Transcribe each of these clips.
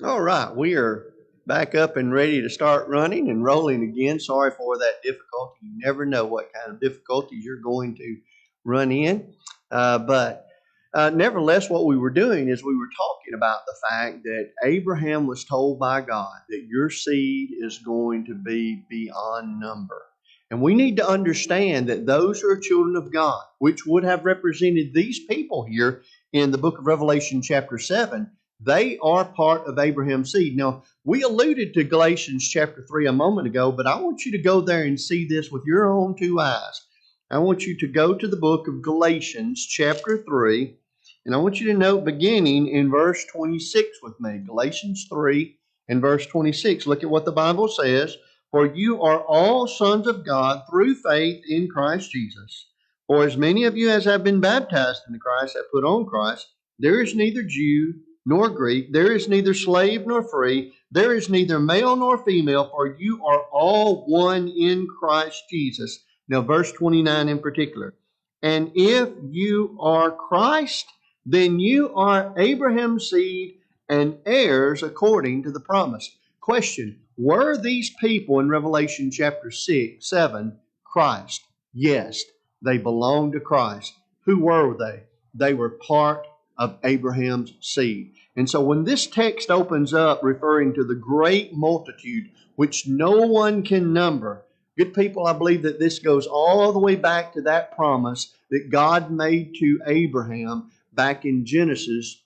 All right, we are back up and ready to start running and rolling again. Sorry for that difficulty. You never know what kind of difficulties you're going to run in. But nevertheless, what we were doing is we were talking about the fact that Abraham was told by God that your seed is going to be beyond number. And we need to understand that those who are children of God, which would have represented these people here in the book of Revelation, chapter 7, they are part of Abraham's seed. Now, we alluded to Galatians chapter 3 a moment ago, but I want you to go there and see this with your own two eyes. I want you to go to the book of Galatians chapter 3, and I want you to note beginning in verse 26 with me. Galatians 3 and verse 26. Look at what the Bible says. For you are all sons of God through faith in Christ Jesus. For as many of you as have been baptized into Christ have put on Christ. There is neither Jew nor Greek, there is neither slave nor free, there is neither male nor female, for you are all one in Christ Jesus. Now, verse 29 in particular. And if you are Christ, then you are Abraham's seed and heirs according to the promise. Question: were these people in Revelation chapter 7 Christ? Yes, they belonged to Christ. Who were they? They were part of Abraham's seed. And so when this text opens up referring to the great multitude, which no one can number, good people, I believe that this goes all the way back to that promise that God made to Abraham back in Genesis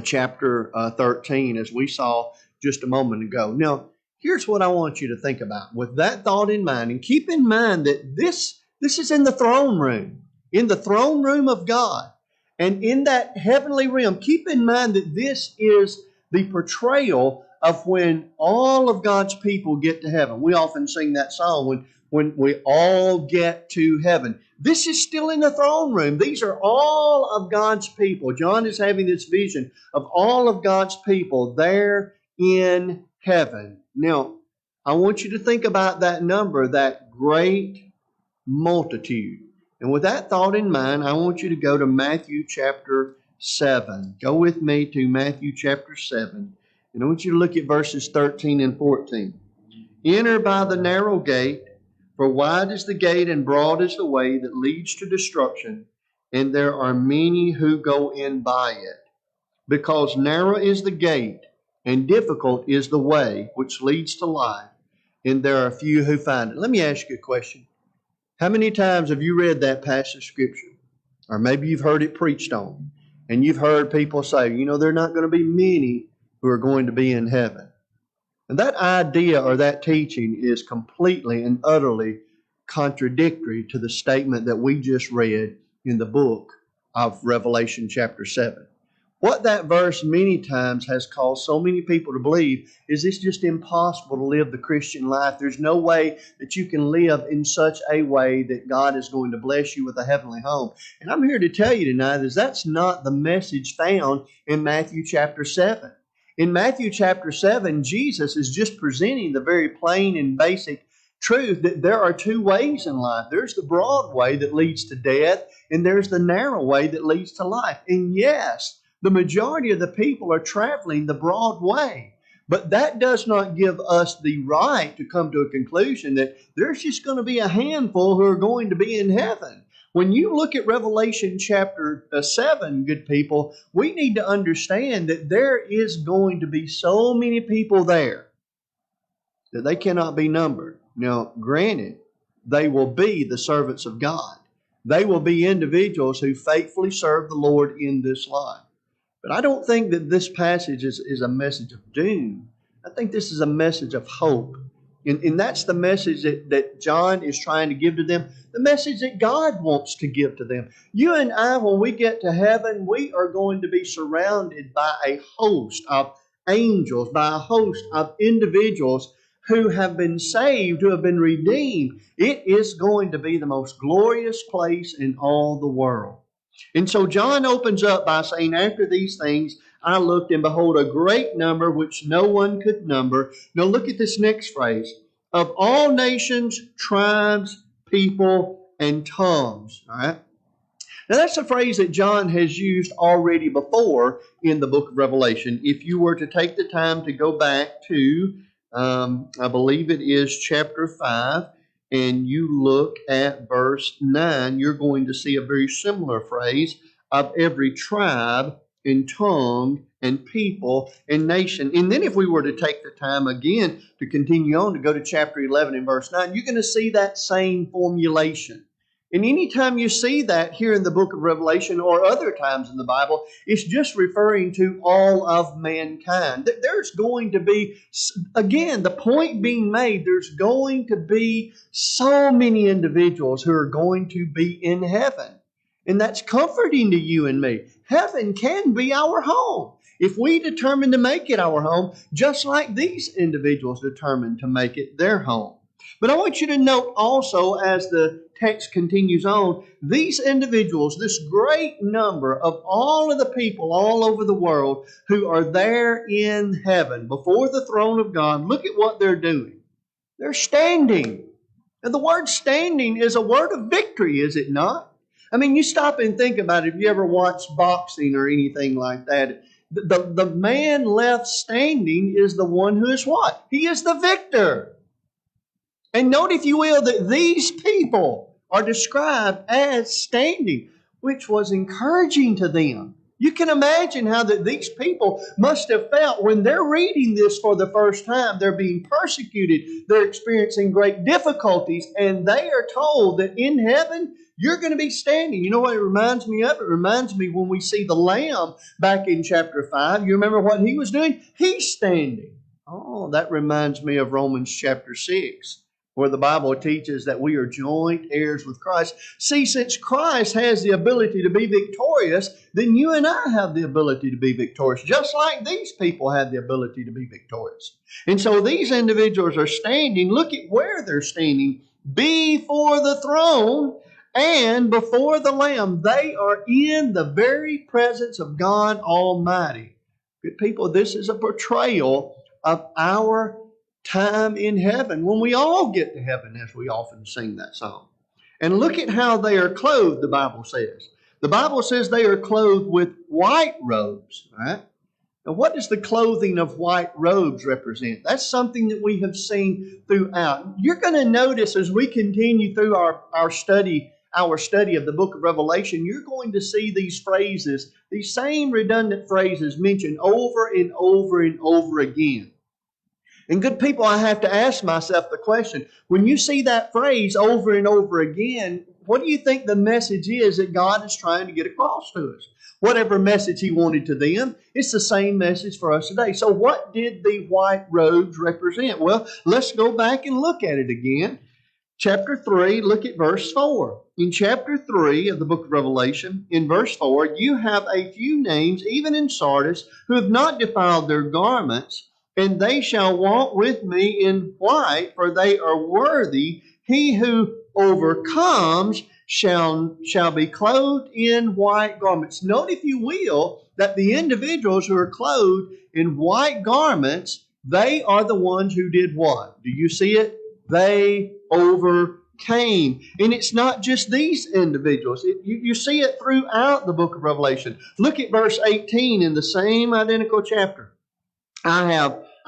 chapter 13, as we saw just a moment ago. Now, here's what I want you to think about. With that thought in mind, and keep in mind that this is in the throne room of God. And in that heavenly realm, keep in mind that this is the portrayal of when all of God's people get to heaven. We often sing that song when we all get to heaven. This is still in the throne room. These are all of God's people. John is having this vision of all of God's people there in heaven. Now, I want you to think about that number, that great multitude. And with that thought in mind, I want you to go to Matthew chapter 7. Go with me to Matthew chapter 7. And I want you to look at verses 13 and 14. Enter by the narrow gate, for wide is the gate and broad is the way that leads to destruction, and there are many who go in by it. Because narrow is the gate, and difficult is the way which leads to life, and there are few who find it. Let me ask you a question. How many times have you read that passage of Scripture? Or maybe you've heard it preached on, and you've heard people say, there are not going to be many who are going to be in heaven. And that idea or that teaching is completely and utterly contradictory to the statement that we just read in the book of Revelation chapter 7. What that verse many times has caused so many people to believe is it's just impossible to live the Christian life. There's no way that you can live in such a way that God is going to bless you with a heavenly home. And I'm here to tell you tonight is that's not the message found in Matthew chapter 7. In Matthew chapter 7, Jesus is just presenting the very plain and basic truth that there are two ways in life. There's the broad way that leads to death, and there's the narrow way that leads to life. And yes, the majority of the people are traveling the broad way. But that does not give us the right to come to a conclusion that there's just going to be a handful who are going to be in heaven. When you look at Revelation chapter 7, good people, we need to understand that there is going to be so many people there that they cannot be numbered. Now, granted, they will be the servants of God. They will be individuals who faithfully serve the Lord in this life. But I don't think that this passage is a message of doom. I think this is a message of hope. And that's the message that John is trying to give to them, the message that God wants to give to them. You and I, when we get to heaven, we are going to be surrounded by a host of angels, by a host of individuals who have been saved, who have been redeemed. It is going to be the most glorious place in all the world. And so John opens up by saying, after these things, I looked and behold a great number which no one could number. Now look at this next phrase. Of all nations, tribes, people, and tongues. All right. Now, that's a phrase that John has used already before in the book of Revelation. If you were to take the time to go back to, I believe it is chapter 5, and you look at verse 9, you're going to see a very similar phrase of every tribe and tongue and people and nation. And then if we were to take the time again to continue on to go to chapter 11 and verse 9, you're going to see that same formulation. And anytime you see that here in the book of Revelation or other times in the Bible, it's just referring to all of mankind. There's going to be, again, the point being made, there's going to be so many individuals who are going to be in heaven. And that's comforting to you and me. Heaven can be our home if we determine to make it our home, just like these individuals determined to make it their home. But I want you to note also, as the text continues on, these individuals, this great number of all of the people all over the world who are there in heaven before the throne of God, look at what they're doing. They're standing. And the word standing is a word of victory, is it not? I mean, you stop and think about it. If you ever watch boxing or anything like that, the man left standing is the one who is what? He is the victor. And note, if you will, that these people are described as standing, which was encouraging to them. You can imagine how that these people must have felt when they're reading this for the first time. They're being persecuted. They're experiencing great difficulties. And they are told that in heaven, you're going to be standing. You know what it reminds me of? It reminds me when we see the Lamb back in chapter 5. You remember what he was doing? He's standing. Oh, that reminds me of Romans chapter 6. Where the Bible teaches that we are joint heirs with Christ. See, since Christ has the ability to be victorious, then you and I have the ability to be victorious, just like these people had the ability to be victorious. And so these individuals are standing. Look at where they're standing. Before the throne and before the Lamb. They are in the very presence of God Almighty. Good people, this is a portrayal of our time in heaven, when we all get to heaven, as we often sing that song. And look at how they are clothed, the Bible says. The Bible says they are clothed with white robes. Right? Now, what does the clothing of white robes represent? That's something that we have seen throughout. You're going to notice as we continue through our study of the book of Revelation, you're going to see these phrases, these same redundant phrases mentioned over and over and over again. And good people, I have to ask myself the question, when you see that phrase over and over again, what do you think the message is that God is trying to get across to us? Whatever message He wanted to them, it's the same message for us today. So what did the white robes represent? Well, let's go back and look at it again. Chapter 3, look at verse 4. In chapter 3 of the book of Revelation, in verse 4, you have a few names, even in Sardis, who have not defiled their garments, and they shall walk with me in white, for they are worthy. He who overcomes shall be clothed in white garments. Note, if you will, that the individuals who are clothed in white garments, they are the ones who did what? Do you see it? They overcame. And it's not just these individuals. You see it throughout the book of Revelation. Look at verse 18 in the same identical chapter.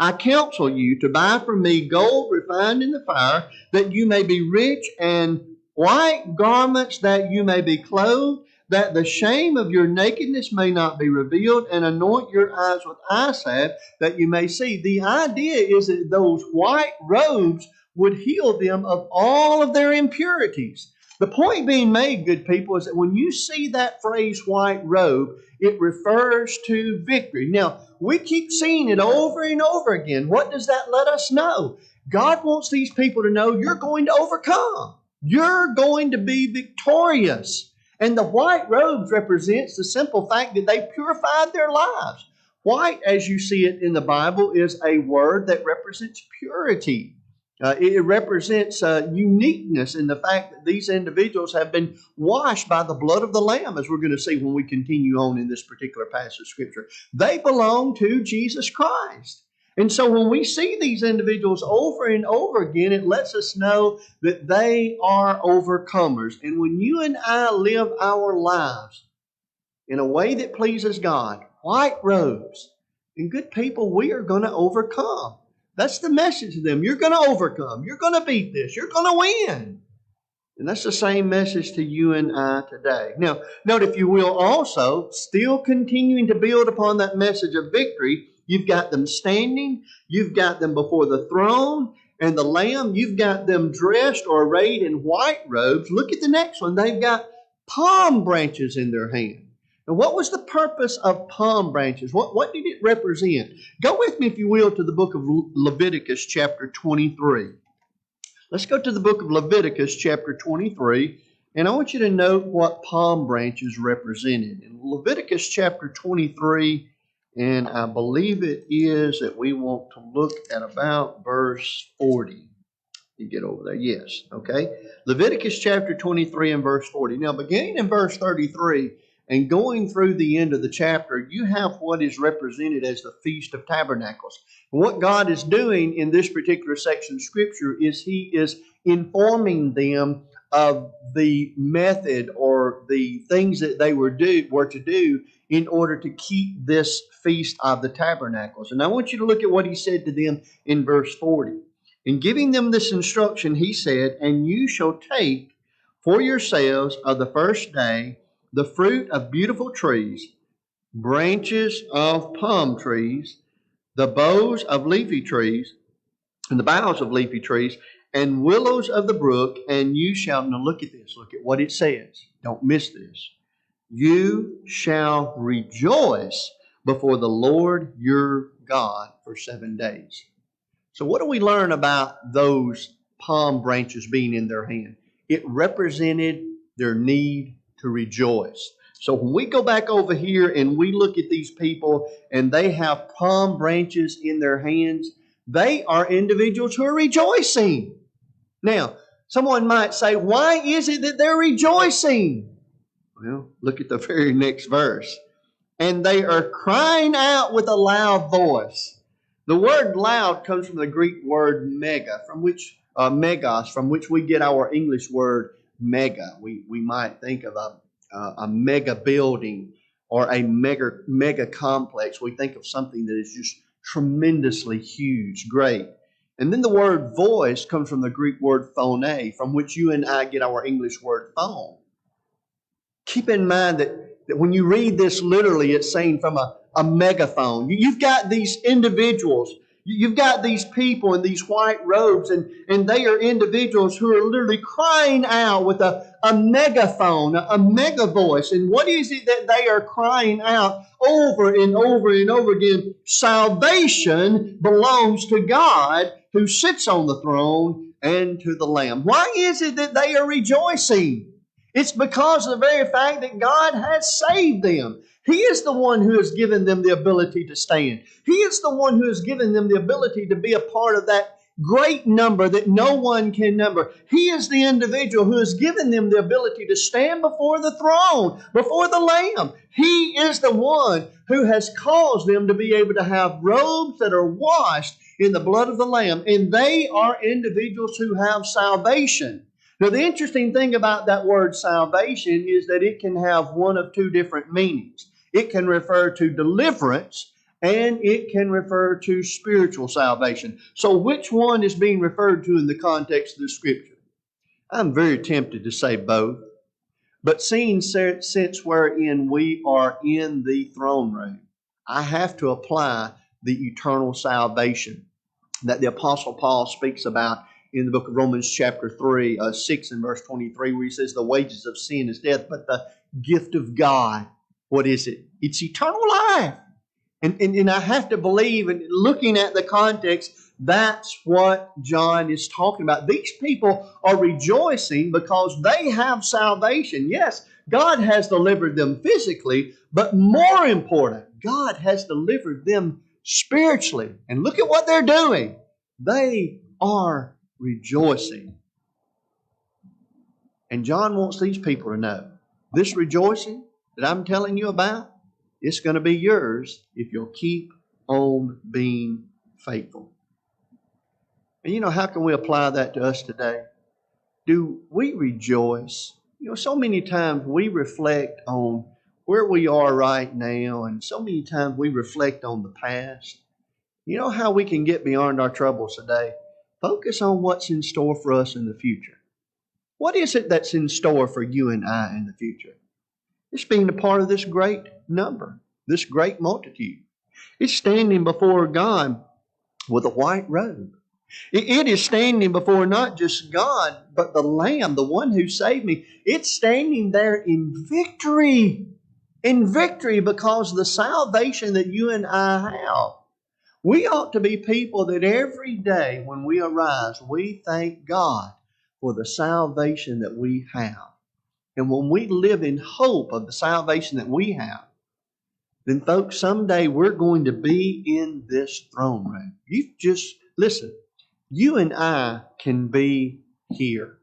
I counsel you to buy from me gold refined in the fire, that you may be rich, and white garments, that you may be clothed, that the shame of your nakedness may not be revealed, and anoint your eyes with eye salve, that you may see. The idea is that those white robes would heal them of all of their impurities. The point being made, good people, is that when you see that phrase white robe, it refers to victory. Now, we keep seeing it over and over again. What does that let us know? God wants these people to know you're going to overcome. You're going to be victorious. And the white robes represents the simple fact that they purified their lives. White, as you see it in the Bible, is a word that represents purity. It represents uniqueness in the fact that these individuals have been washed by the blood of the Lamb, as we're going to see when we continue on in this particular passage of Scripture. They belong to Jesus Christ. And so when we see these individuals over and over again, it lets us know that they are overcomers. And when you and I live our lives in a way that pleases God, white robes, and good people, we are going to overcome. That's the message to them. You're going to overcome. You're going to beat this. You're going to win. And that's the same message to you and I today. Now, note, if you will, also, still continuing to build upon that message of victory, you've got them standing, you've got them before the throne and the Lamb, you've got them dressed or arrayed in white robes. Look at the next one. They've got palm branches in their hand. Now, what was the purpose of palm branches? What did it represent? Go with me, if you will, to the book of Leviticus chapter 23. Let's go to the book of Leviticus chapter 23, and I want you to note what palm branches represented. In Leviticus chapter 23, and I believe it is that we want to look at about verse 40. You get over there. Yes. Okay. Leviticus chapter 23 and verse 40. Now, beginning in verse 33 and going through the end of the chapter, you have what is represented as the Feast of Tabernacles. And what God is doing in this particular section of Scripture is He is informing them of the method or the things that they were to do in order to keep this Feast of the Tabernacles. And I want you to look at what He said to them in verse 40. In giving them this instruction, He said, "And you shall take for yourselves of the first day the fruit of beautiful trees, branches of palm trees, the boughs of leafy trees, and the boughs of leafy trees, and willows of the brook, and you shall," now look at this, look at what it says. Don't miss this. "You shall rejoice before the Lord your God for 7 days." So what do we learn about those palm branches being in their hand? It represented their need to rejoice. So when we go back over here and we look at these people and they have palm branches in their hands, they are individuals who are rejoicing. Now, someone might say, why is it that they're rejoicing? Well, look at the very next verse. "And they are crying out with a loud voice." The word loud comes from the Greek word megos, from which we get our English word mega. We might think of a mega building or a mega complex. We think of something that is just tremendously huge, great. And then the word voice comes from the Greek word phone, from which you and I get our English word phone. Keep in mind that when you read this literally, it's saying from a megaphone. You've got these individuals, you've got these people in these white robes, and they are individuals who are literally crying out with a megaphone, a mega voice. And what is it that they are crying out over and over and over again? Salvation belongs to God who sits on the throne and to the Lamb. Why is it that they are rejoicing? It's because of the very fact that God has saved them. He is the one who has given them the ability to stand. He is the one who has given them the ability to be a part of that great number that no one can number. He is the individual who has given them the ability to stand before the throne, before the Lamb. He is the one who has caused them to be able to have robes that are washed in the blood of the Lamb. And they are individuals who have salvation. Now, the interesting thing about that word salvation is that it can have one of two different meanings. It can refer to deliverance, and it can refer to spiritual salvation. So which one is being referred to in the context of the Scripture? I'm very tempted to say both. But seeing since wherein we are in the throne room, I have to apply the eternal salvation that the Apostle Paul speaks about in the book of Romans chapter 6 and verse 23, where he says the wages of sin is death, but the gift of God, what is it? It's eternal life. And I have to believe, and looking at the context, that's what John is talking about. These people are rejoicing because they have salvation. Yes, God has delivered them physically, but more important, God has delivered them spiritually. And look at what they're doing. They are rejoicing. And John wants these people to know this rejoicing that I'm telling you about, it's going to be yours if you'll keep on being faithful. And how can we apply that to us today? Do we rejoice? So many times we reflect on where we are right now, and so many times we reflect on the past. How we can get beyond our troubles today? Focus on what's in store for us in the future. What is it that's in store for you and I in the future? It's being a part of this great number, this great multitude. It's standing before God with a white robe. It is standing before not just God, but the Lamb, the one who saved me. It's standing there in victory because of the salvation that you and I have. We ought to be people that every day when we arise, we thank God for the salvation that we have. And when we live in hope of the salvation that we have, then folks, someday we're going to be in this throne room. You just, listen, you and I can be here.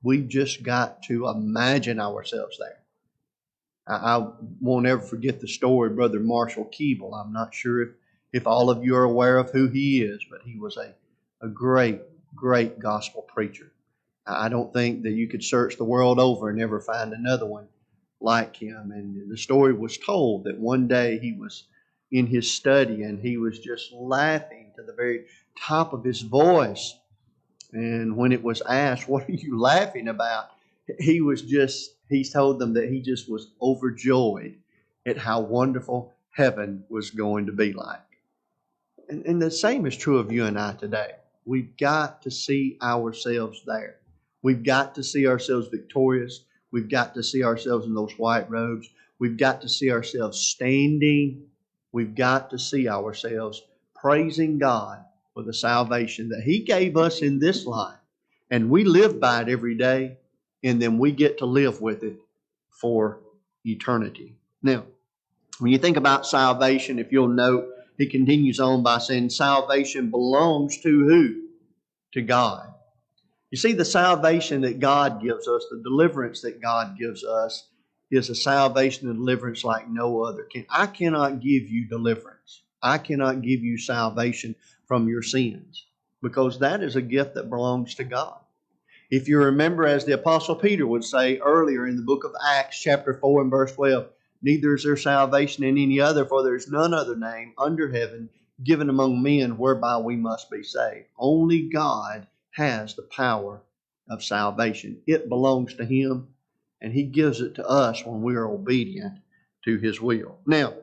We've just got to imagine ourselves there. I won't ever forget the story of Brother Marshall Keeble. I'm not sure if all of you are aware of who he is, but he was a great, great gospel preacher. I don't think that you could search the world over and never find another one like him. And the story was told that one day he was in his study and he was just laughing to the very top of his voice. And when it was asked, "What are you laughing about?" he told them that he just was overjoyed at how wonderful heaven was going to be like. And the same is true of you and I today. We've got to see ourselves there. We've got to see ourselves victorious. We've got to see ourselves in those white robes. We've got to see ourselves standing. We've got to see ourselves praising God for the salvation that He gave us in this life. And we live by it every day, and then we get to live with it for eternity. Now, when you think about salvation, if you'll note, he continues on by saying salvation belongs to who? To God. You see, the salvation that God gives us, the deliverance that God gives us, is a salvation and deliverance like no other. I cannot give you deliverance. I cannot give you salvation from your sins, because that is a gift that belongs to God. If you remember, as the Apostle Peter would say earlier in the book of Acts, chapter 4 and verse 12, neither is there salvation in any other, for there is none other name under heaven given among men whereby we must be saved. Only God has the power of salvation. It belongs to Him, and He gives it to us when we are obedient to His will. Now,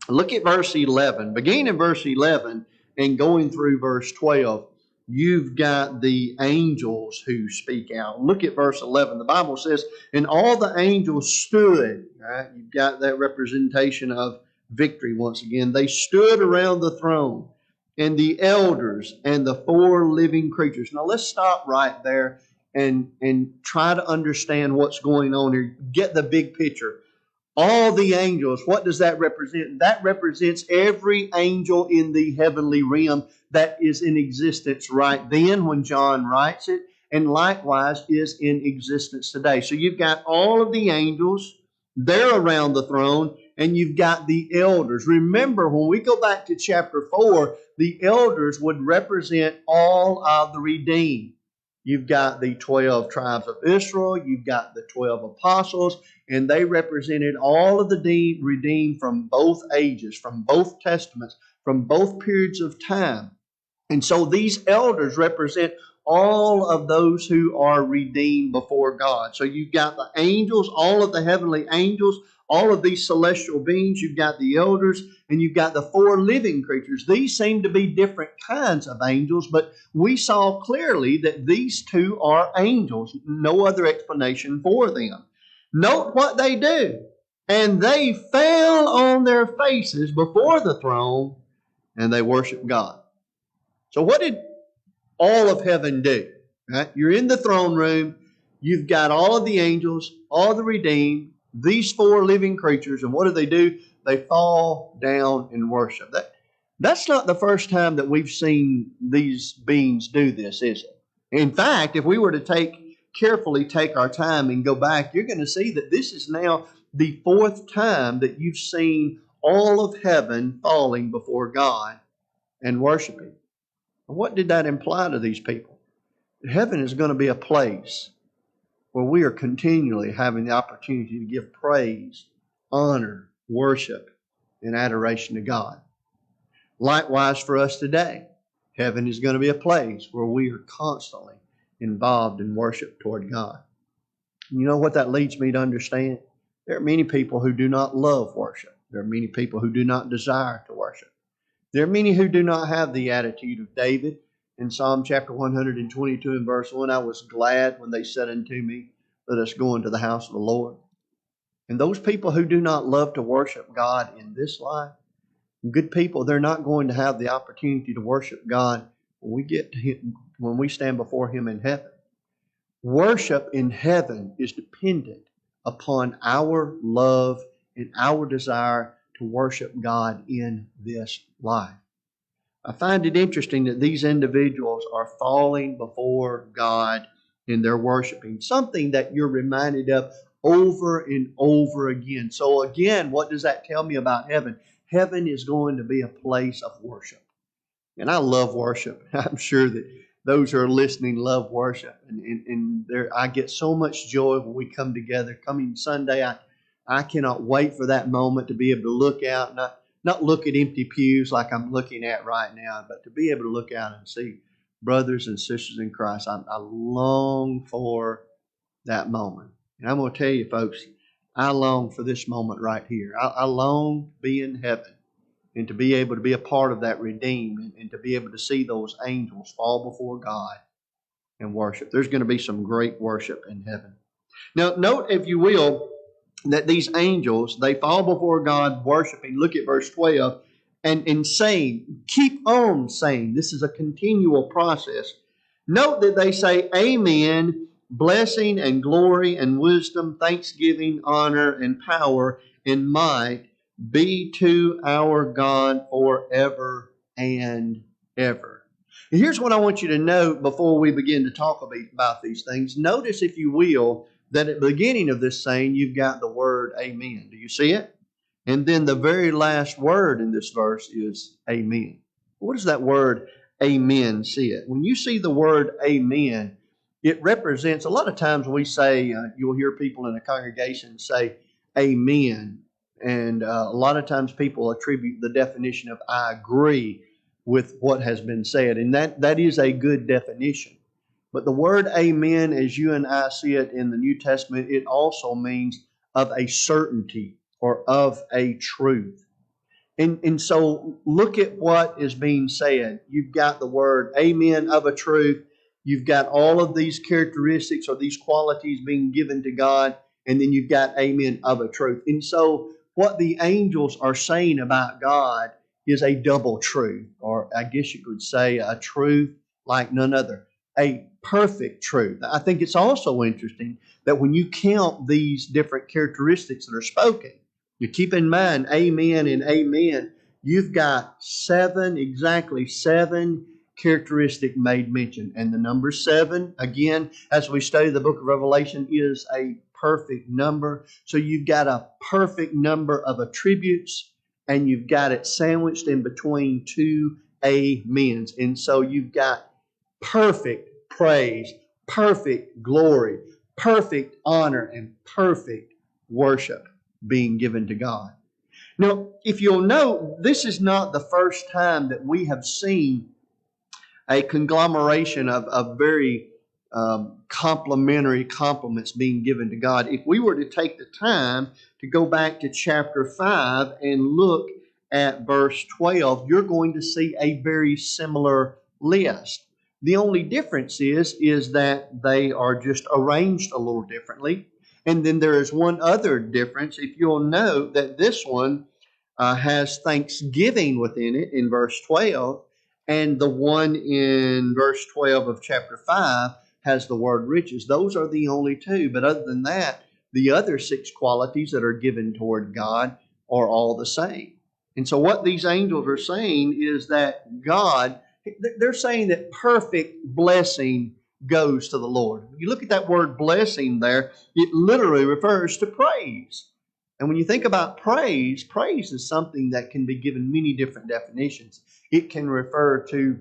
look at verse 11. Beginning in verse 11 and going through verse 12, you've got the angels who speak out. Look at verse 11. The Bible says, and all the angels stood. Right? You've got that representation of victory once again. They stood around the throne, and the elders and the four living creatures. Now let's stop right there and try to understand what's going on here. Get the big picture. All the angels, what does that represent? That represents every angel in the heavenly realm that is in existence right then when John writes it, and likewise is in existence today. So you've got all of the angels, they're around the throne, and you've got the elders. Remember, when we go back to chapter 4, the elders would represent all of the redeemed. You've got the 12 tribes of Israel, you've got the 12 apostles, and they represented all of the redeemed from both ages, from both testaments, from both periods of time. And so these elders represent all of those who are redeemed before God. So you've got the angels, all of the heavenly angels, all of these celestial beings. You've got the elders, and you've got the four living creatures. These seem to be different kinds of angels, but we saw clearly that these two are angels. No other explanation for them. Note what they do. And they fell on their faces before the throne, and they worshiped God. So what did all of heaven do? Right? You're in the throne room. You've got all of the angels, all the redeemed, these four living creatures. And what do? They fall down and worship. That's not the first time that we've seen these beings do this, is it? In fact, if we were to carefully take our time and go back, you're going to see that this is now the fourth time that you've seen all of heaven falling before God and worship Him. And what did that imply to these people? Heaven is going to be a place where we are continually having the opportunity to give praise, honor, worship, and adoration to God. Likewise for us today, heaven is going to be a place where we are constantly involved in worship toward God. You know what that leads me to understand? There are many people who do not love worship. There are many people who do not desire to worship. There are many who do not have the attitude of David. In Psalm chapter 122 and verse 1, I was glad when they said unto me, let us go into the house of the Lord. And those people who do not love to worship God in this life, good people, they're not going to have the opportunity to worship God when we get to Him, when we stand before Him in heaven. Worship in heaven is dependent upon our love and our desire to worship God in this life. I find it interesting that these individuals are falling before God in their worshiping, something that you're reminded of over and over again. So again, what does that tell me about heaven? Heaven is going to be a place of worship. And I love worship. I'm sure that those who are listening love worship. And there, I get so much joy when we come together. Coming Sunday, I cannot wait for that moment to be able to look out, not look at empty pews like I'm looking at right now, but to be able to look out and see brothers and sisters in Christ. I long for that moment. And I'm going to tell you, folks, I long for this moment right here. I long to be in heaven and to be able to be a part of that redeemed and to be able to see those angels fall before God and worship. There's going to be some great worship in heaven. Now, note, if you will, that these angels, they fall before God worshiping. Look at verse 12 and saying, keep on saying. This is a continual process. Note that they say, Amen, blessing and glory and wisdom, thanksgiving, honor and power and might be to our God forever and ever. And here's what I want you to note before we begin to talk about these things. Notice, if you will, that at the beginning of this saying, you've got the word amen. Do you see it? And then the very last word in this verse is amen. What does that word amen see it? When you see the word amen, it represents, a lot of times we say, you'll hear people in a congregation say amen. And a lot of times people attribute the definition of I agree with what has been said. And that is a good definition. But the word amen, as you and I see it in the New Testament, it also means of a certainty or of a truth. And so look at what is being said. You've got the word amen, of a truth. You've got all of these characteristics or these qualities being given to God. And then you've got amen, of a truth. And so what the angels are saying about God is a double truth, or I guess you could say a truth like none other. A perfect truth. I think it's also interesting that when you count these different characteristics that are spoken, you keep in mind amen and amen, you've got exactly seven characteristics made mention. And the number 7, again, as we study the book of Revelation, is a perfect number. So you've got a perfect number of attributes, and you've got it sandwiched in between two amens. And so you've got perfect praise, perfect glory, perfect honor, and perfect worship being given to God. Now, if you'll note, this is not the first time that we have seen a conglomeration of very complimentary compliments being given to God. If we were to take the time to go back to chapter 5 and look at verse 12, you're going to see a very similar list. The only difference is that they are just arranged a little differently. And then there is one other difference. If you'll note that this one has thanksgiving within it in verse 12, and the one in verse 12 of chapter 5 has the word riches. Those are the only two. But other than that, the other 6 qualities that are given toward God are all the same. And so what these angels are saying is that God, they're saying that perfect blessing goes to the Lord. You look at that word blessing there, it literally refers to praise. And when you think about praise, praise is something that can be given many different definitions. It can refer to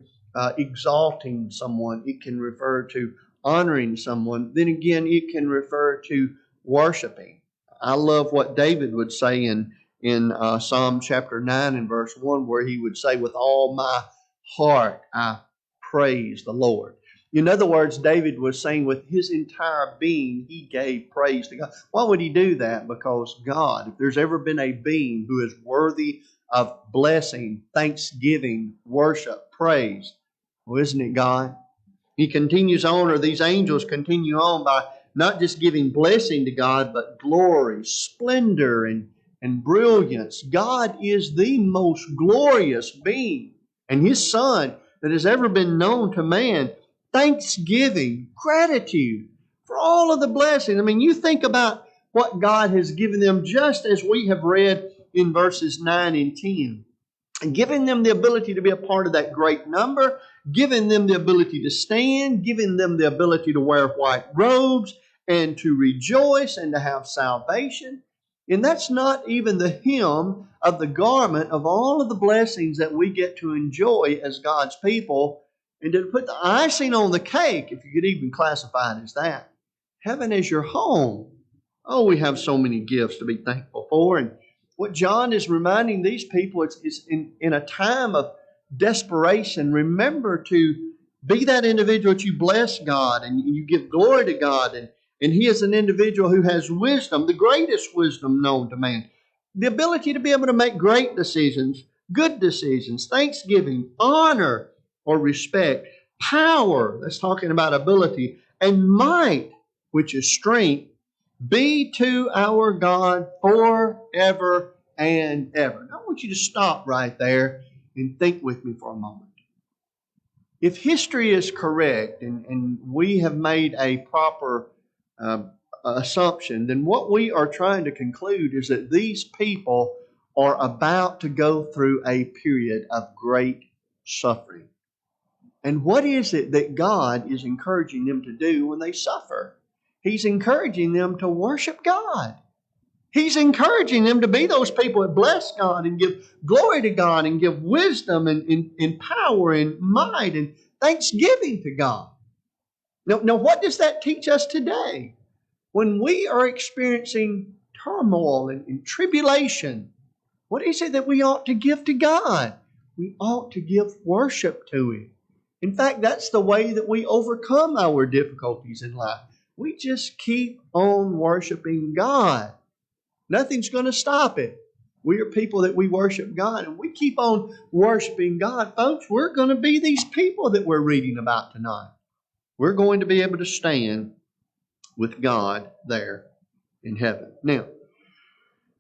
exalting someone. It can refer to honoring someone. Then again, it can refer to worshiping. I love what David would say in Psalm chapter 9 and verse 1, where he would say, with all my heart I praise the Lord. In other words, David was saying with his entire being, he gave praise to God. Why would he do that? Because God, if there's ever been a being who is worthy of blessing, thanksgiving, worship, praise, well, isn't it God? He continues on, or these angels continue on by not just giving blessing to God, but glory, splendor, and brilliance. God is the most glorious being, and His Son that has ever been known to man. Thanksgiving, gratitude for all of the blessings. I mean, you think about what God has given them, just as we have read in verses 9 and 10. And giving them the ability to be a part of that great number, giving them the ability to stand, giving them the ability to wear white robes and to rejoice and to have salvation. And that's not even the hem of the garment of all of the blessings that we get to enjoy as God's people. And to put the icing on the cake, if you could even classify it as that, heaven is your home. Oh, we have so many gifts to be thankful for. And what John is reminding these people is in a time of desperation, remember to be that individual that you bless God and you give glory to God. And He is an individual who has wisdom, the greatest wisdom known to man. The ability to be able to make great decisions, good decisions, thanksgiving, honor or respect, power, that's talking about ability, and might, which is strength, be to our God forever and ever. Now, I want you to stop right there and think with me for a moment. If history is correct and we have made a proper assumption, then what we are trying to conclude is that these people are about to go through a period of great suffering. And what is it that God is encouraging them to do when they suffer? He's encouraging them to worship God. He's encouraging them to be those people that bless God and give glory to God and give wisdom and power and might and thanksgiving to God. Now, what does that teach us today? When we are experiencing turmoil and tribulation, what is it that we ought to give to God? We ought to give worship to Him. In fact, that's the way that we overcome our difficulties in life. We just keep on worshiping God. Nothing's going to stop it. We are people that we worship God, and we keep on worshiping God. Folks, we're going to be these people that we're reading about tonight. We're going to be able to stand with God there in heaven. Now,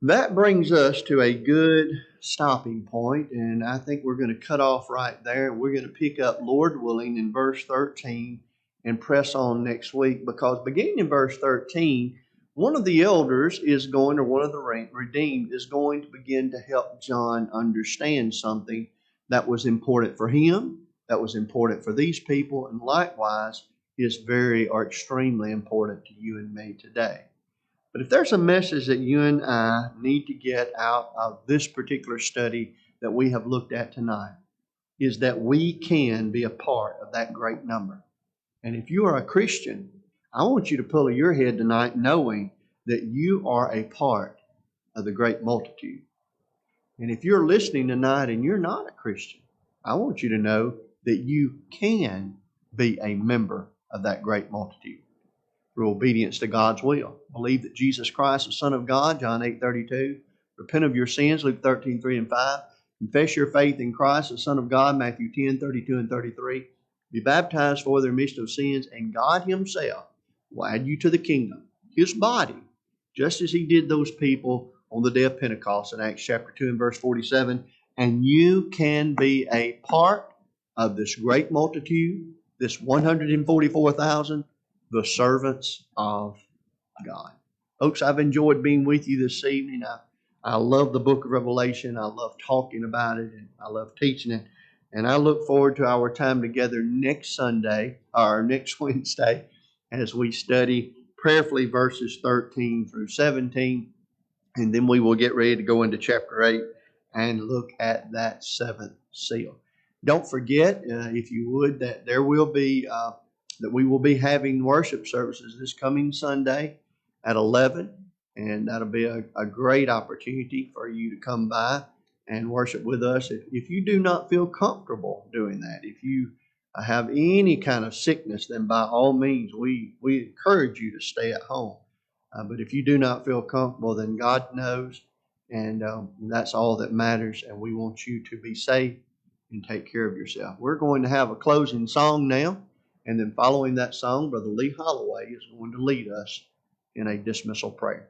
that brings us to a good stopping point, and I think we're going to cut off right there. We're going to pick up, Lord willing, in verse 13 and press on next week, because beginning in verse 13, one of the elders is going, or one of the redeemed is going to begin to help John understand something that was important for him, that was important for these people, and likewise is very or extremely important to you and me today. But if there's a message that you and I need to get out of this particular study that we have looked at tonight, is that we can be a part of that great number. And if you are a Christian, I want you to pull your head tonight knowing that you are a part of the great multitude. And if you're listening tonight and you're not a Christian, I want you to know that you can be a member of that great multitude through obedience to God's will. Believe that Jesus Christ, the Son of God, John 8:32. Repent of your sins, Luke 13:3 and 5. Confess your faith in Christ, the Son of God, Matthew 10:32 and 33. Be baptized for the remission of sins, and God Himself will add you to the kingdom, His body, just as He did those people on the day of Pentecost in Acts chapter 2 and verse 47. And you can be a part of this great multitude, this 144,000, the servants of God. Folks, I've enjoyed being with you this evening. I love the book of Revelation. I love talking about it, and I love teaching it. And I look forward to our time together next Sunday, or next Wednesday, as we study prayerfully verses 13 through 17. And then we will get ready to go into chapter 8 and look at that seventh seal. Don't forget, if you would, that there will be that we will be having worship services this coming Sunday at 11, and that'll be a great opportunity for you to come by and worship with us. If you do not feel comfortable doing that, if you have any kind of sickness, then by all means, we encourage you to stay at home. But if you do not feel comfortable, then God knows, and that's all that matters. And we want you to be safe and take care of yourself. We're going to have a closing song now, and then following that song, Brother Lee Holloway is going to lead us in a dismissal prayer.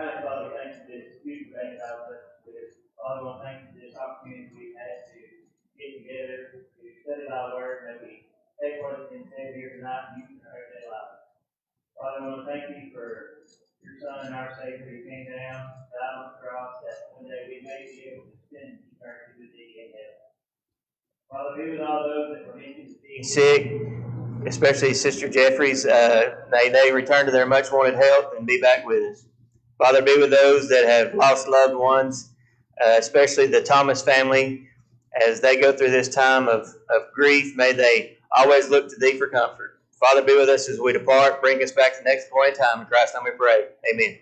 Our Father, thanks for this beautiful day that I've blessed with. Father, I want to thank you for this opportunity we've had to get together, to study thy word, that we take what has been said here tonight and use it in our everyday lives. Father, I want to thank you for your Son and our Savior who came down, died on the cross, that one day we may be able to spend eternity with thee in heaven. Father, be with all those that were mentioned as being sick, especially Sister Jeffries. May they return to their much wanted health and be back with us. Father, be with those that have lost loved ones, especially the Thomas family, as they go through this time of grief. May they always look to thee for comfort. Father, be with us as we depart. Bring us back to the next point in time. In Christ's name we pray. Amen.